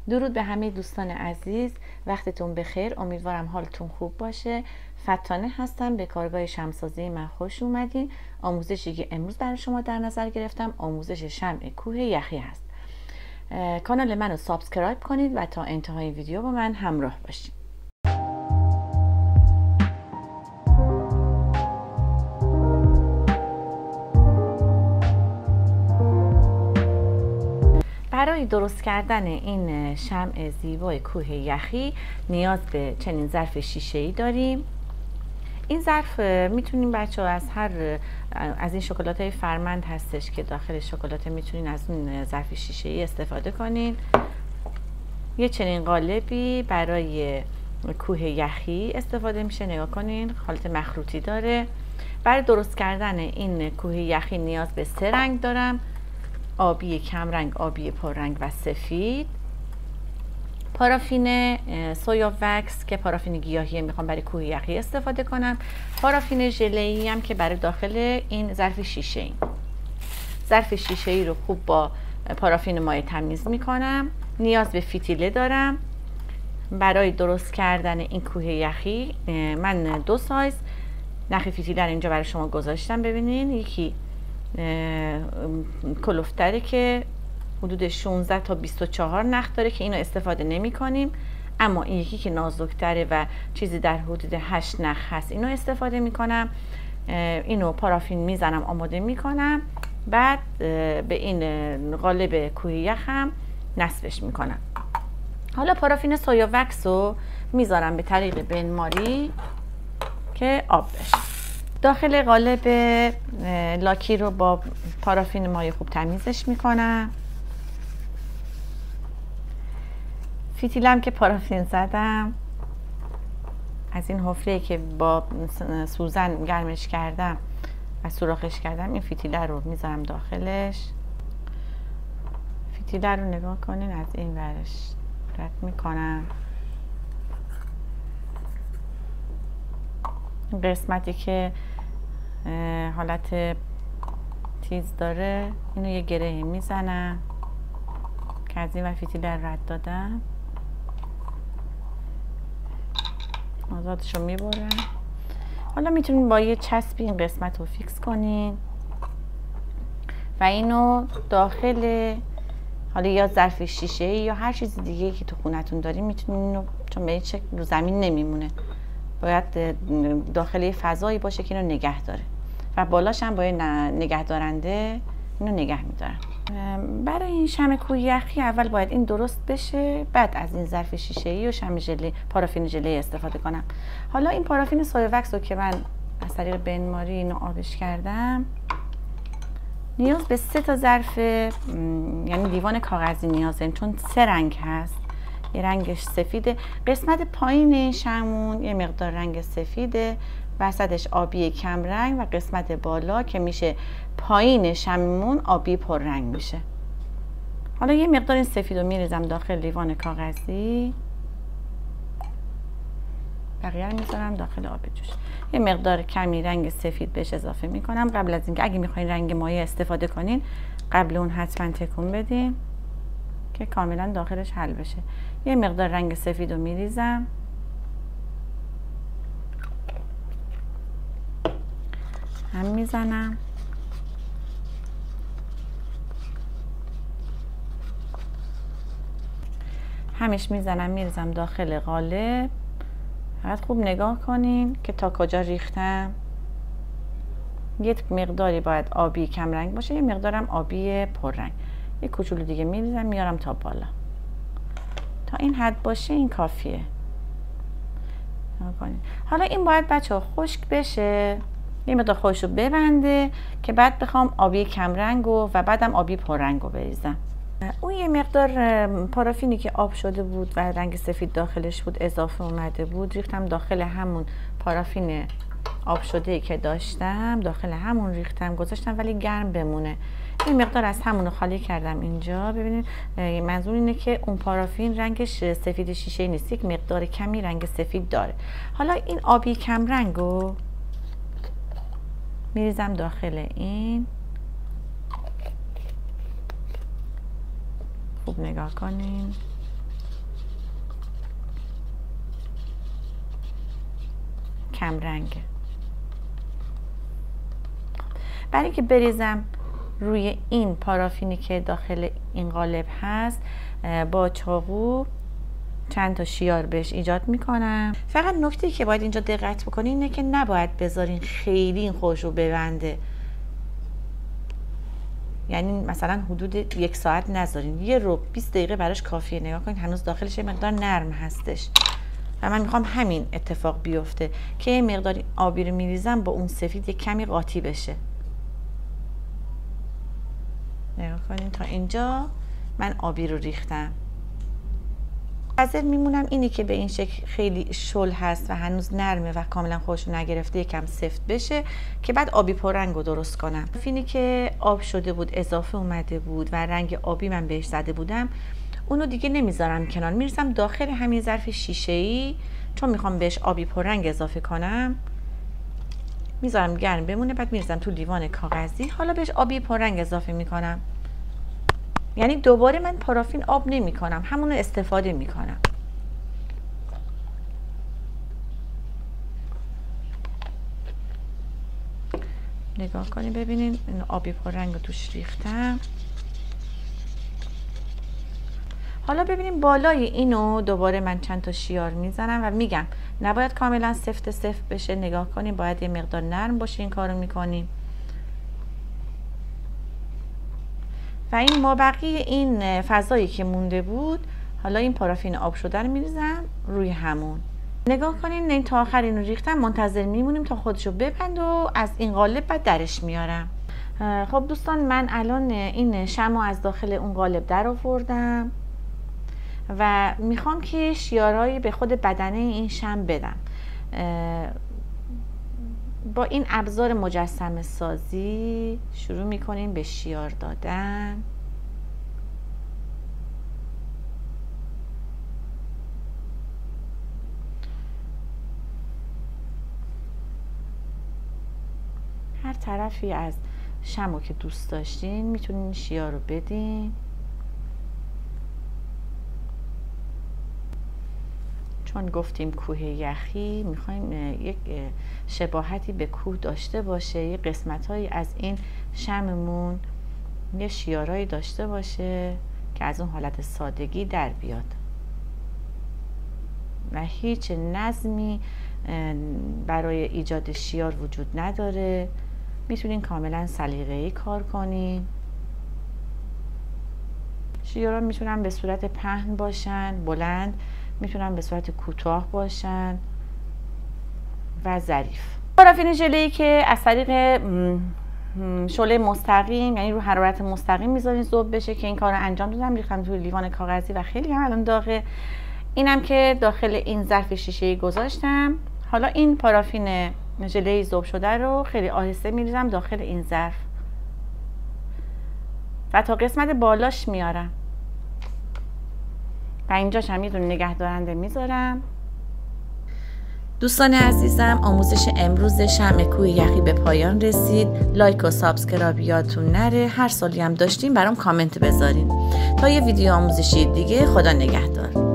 درود به همه دوستان عزیز، وقتتون بخیر. امیدوارم حالتون خوب باشه. فتانه هستم، به کارگاه شمع‌سازی من خوش اومدین. آموزشی که امروز برای شما در نظر گرفتم آموزش شمع کوه یخی هست. کانال منو سابسکرایب کنید و تا انتهای ویدیو با من همراه باشید. برای درست کردن این شمع زیبای کوه یخی نیاز به چنین ظرف شیشه‌ای داریم. این ظرف میتونیم بچه‌ها از این شکلات‌های فرمند هستش که داخل شکلات میتونین از اون ظرف شیشه‌ای استفاده کنین. یه چنین قالبی برای کوه یخی استفاده میشه. نگاه کنین، حالت مخروطی داره. برای درست کردن این کوه یخی نیاز به 3 رنگ دارم: آبی کمرنگ، آبی پررنگ و سفید. پارافین سویا وکس که پارافین گیاهی میخوام برای کوه یخی استفاده کنم. پارافین ژله‌ای هم که برای داخل این ظرف شیشه‌ای. ظرف شیشه‌ای رو خوب با پارافین مایع تمیز میکنم. نیاز به فتیله دارم برای درست کردن این کوه یخی. من 2 سایز نخ فتیله رو اینجا برای شما گذاشتم. ببینین، یکی کلوفتره که حدود 16 تا 24 نخ داره که اینو استفاده نمی کنیم، اما این یکی که نازکتره و چیزی در حدود 8 نخ هست اینو استفاده می کنم. اینو پارافین میزنم، آماده می کنم، بعد به این قالب کوه یخم نصبش می کنم. حالا پارافین سویا وکس رو میذارم به طریق بنماری که آب بشه. داخل قالب لاکی رو با پارافین مایع خوب تمیزش میکنم. فتیلم که پارافین زدم، از این حفره که با سوزن گرمش کردم و سوراخش کردم، این فتیله رو میذارم داخلش. فتیله رو نگاه کنین، از این ورش رد میکنم. قسمتی که حالت تیز داره اینو یه گره میزنم که از این ور فتیله رد دادم، آزادشو میبرم. حالا میتونید با یه چسبی این قسمت رو فیکس کنین و اینو داخل حالا یا ظرف شیشه یا هر چیز دیگه که تو خونتون دارین میتونین اینو، چون به این شکل رو زمین نمیمونه، باید داخل یه فضایی باشه که اینو نگه داره و بالاش هم باید نگه دارنده اینو نگه میدارن. برای این شمع کوه یخی اول باید این درست بشه، بعد از این ظرف شیشه‌ای و شمع ژله، پارافین ژله استفاده کنم. حالا این پارافین سویا وکس رو که من از طریق بنماری اینو آبش کردم، نیاز به 3 تا ظرف یعنی لیوان کاغذی نیاز داریم، چون 3 رنگ هست. یه رنگش سفیده، قسمت پایین شمعون یه مقدار رنگ سفیده، وسطش آبی کم رنگ و قسمت بالا که میشه پایین شمعمون آبی پر رنگ میشه. حالا یه مقدار این سفید رو میریزم داخل لیوان کاغذی، بقیه رو میذارم داخل آب جوش. یه مقدار کمی رنگ سفید بهش اضافه میکنم. قبل از اینکه اگه میخواین رنگ مایع استفاده کنین، قبل اون حتما تکون بدین که کاملا داخلش حل بشه. یه مقدار رنگ سفید رو میریزم، هم میزنم، همش میزنم، میریزم داخل قالب. فقط خوب نگاه کنین که تا کجا ریختم. یه مقداری باید آبی کم رنگ باشه، یه مقدارم آبی پررنگ. یه کوچولو دیگه میریزم، میارم تا بالا. تا این حد باشه این کافیه. حالا این باید بچه‌ها خشک بشه، یه مقدار خودش رو ببنده که بعد بخوام آبی کم رنگ و بعدم آبی پررنگ رو بریزم. اون یه مقدار پارافینی که آب شده بود و رنگ سفید داخلش بود اضافه اومده بود، ریختم داخل همون پارافین آب شده که داشتم، داخل همون ریختم گذاشتم ولی گرم بمونه. این مقدار از همون خالی کردم اینجا. ببینید منظور اینه که اون پارافین رنگش سفید شیشه نیست، یک مقدار کمی رنگ سفید داره. حالا این آبی کم رنگ رو میریزم داخل این. خوب نگاه کنین. کم رنگه. برای اینکه بریزم روی این پارافینی که داخل این قالب هست، با چاقو چند تا شیار بهش ایجاد میکنم. فقط نکته‌ای که باید اینجا دقت بکنین اینه که نباید بذارین خیلی این خودش رو ببنده، یعنی مثلا حدود 1 ساعت نذارین، 1 رو 20 دقیقه براش کافیه. نگاه کنین هنوز داخلش یه مقدار نرم هستش و من میخوام همین اتفاق بیفته که یه مقداری آبی رو میریزم با اون سفید یه کمی قاطی بشه. نگاه کنین تا اینجا من آبی رو ریختم. منتظر میمونم اینی که به این شکل خیلی شل هست و هنوز نرمه و کاملا خودشو نگرفته یکم سفت بشه که بعد آبی پررنگ رو درست کنم. فینی که آب شده بود اضافه اومده بود و رنگ آبی من بهش زده بودم، اونو دیگه نمیذارم کنار، میرسم داخل همین ظرف شیشه‌ای، چون میخوام بهش آبی پررنگ اضافه کنم میذارم گرم بمونه، بعد میرسم تو لیوان کاغذی. حالا بهش آبی پررنگ اضافه میکنم، یعنی دوباره من پارافین آب نمی کنم، همونو استفاده می کنم. نگاه کنید ببینید این آبی پررنگ رو توش ریختم. حالا ببینیم بالای اینو دوباره من چند تا شیار میزنم و میگم نباید کاملا سفت بشه. نگاه کنید باید یه مقدار نرم باشه این کارو میکنیم. و این مابقی این فضایی که مونده بود، حالا این پارافین آب شده رو میریزم روی همون. نگاه کنین این تا آخر اینو ریختم، منتظر میمونیم تا خودشو ببند و از این قالب بعد درش میارم. خب دوستان من الان این شمع از داخل اون قالب در آوردم و میخوام که شیارهایی به خود بدنه این شمع بدم. با این ابزار مجسمه سازی شروع میکنیم به شیار دادن. هر طرفی از شمعو که دوست داشتین میتونین شیار رو بدین. چون گفتیم کوه یخی میخوایم یک شباهتی به کوه داشته باشه، یه قسمت‌هایی از این شمعمون یه شیارهایی داشته باشه که از اون حالت سادگی در بیاد و هیچ نظمی برای ایجاد شیار وجود نداره. میتونین کاملا سلیقه‌ای کار کنین. شیارها میتونن به صورت پهن باشن، بلند، میتونن به صورت کوتاه باشن و ظریف. پارافین ژله‌ای که از طریق شعله مستقیم، یعنی رو حرارت مستقیم میذارین ذوب بشه که این کار رو انجام دادم. ریختم توی لیوان کاغذی و خیلی هم الان داغه. اینم که داخل این ظرف شیشه‌ای گذاشتم. حالا این پارافین ژله‌ای ذوب شده رو خیلی آهسته میریزم داخل این ظرف و تا قسمت بالاش میارم و اینجاش هم یه دونه نگهدارنده میذارم. دوستان عزیزم آموزش امروز شمع کوه یخی به پایان رسید. لایک و سابسکرایب یادتون نره. هر سوالی هم داشتین برام کامنت بذارین. تا یه ویدیو آموزشی دیگه، خدا نگهدار.